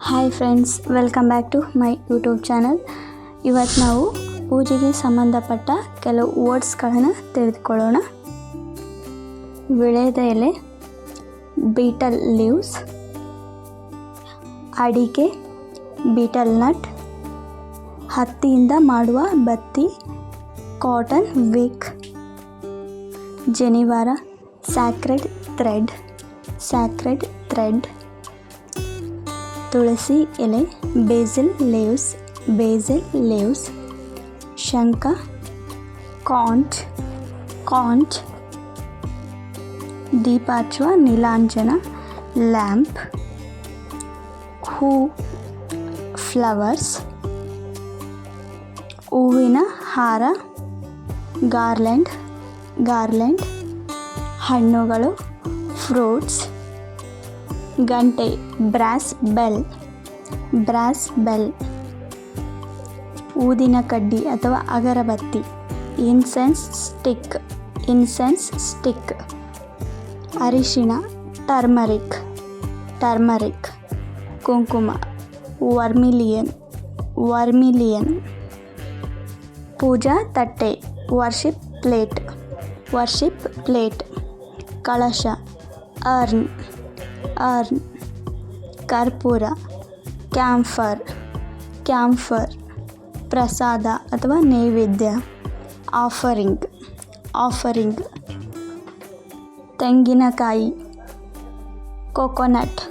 Hi friends, welcome back to my YouTube channel. ಇವತ್ತು ನಾವು ಪೂಜೆಗೆ ಸಂಬಂಧಪಟ್ಟ ಕೆಲವು ವರ್ಡ್ಸ್ಗಳನ್ನು ತಿಳಿದುಕೊಳ್ಳೋಣ. ವಿಳೆದ ಎಲೆ, ಬೀಟಲ್ ಲೀವ್ಸ್, ಅಡಿಕೆ, ಬೀಟಲ್ ನಟ್, ಹತ್ತಿಯಿಂದ ಮಾಡುವ ಬತ್ತಿ, ಕಾಟನ್ ವಿಕ್, ಜನಿವಾರ, ಸ್ಯಾಕ್ರೆಡ್ ಥ್ರೆಡ್, ತುಳಸಿ ಎಲೆ, ಬೇಸಿಲ್ ಲೀವ್ಸ್, ಶಂಖ, ಕಾಂಚ್, ದೀಪ ಹಚ್ಚುವ ನೀಲಾಂಜನ, ಲ್ಯಾಂಪ್, ಹೂ, ಫ್ಲವರ್ಸ್, ಹೂವಿನ ಹಾರ, ಗಾರ್ಲೆಂಡ್, ಹಣ್ಣುಗಳು, ಫ್ರೂಟ್ಸ್, ಗಂಟೆ, ಬ್ರಾಸ್ ಬೆಲ್, ಊದಿನ ಕಡ್ಡಿ ಅಥವಾ ಅಗರಬತ್ತಿ, ಇನ್ಸೆನ್ಸ್ ಸ್ಟಿಕ್, ಅರಿಶಿಣ, ಟರ್ಮರಿಕ್, ಕುಂಕುಮ, ವರ್ಮಿಲಿಯನ್, ಪೂಜಾ ತಟ್ಟೆ, ವರ್ಷಿಪ್ ಪ್ಲೇಟ್, ಕಳಶ, ಅರ್ನ್, ಕರ್ಪೂರ, ಕ್ಯಾಂಫರ್, ಪ್ರಸಾದ ಅಥವಾ ನೈವೇದ್ಯ, ಆಫರಿಂಗ್, ತೆಂಗಿನಕಾಯಿ, ಕೊಕೊನಟ್,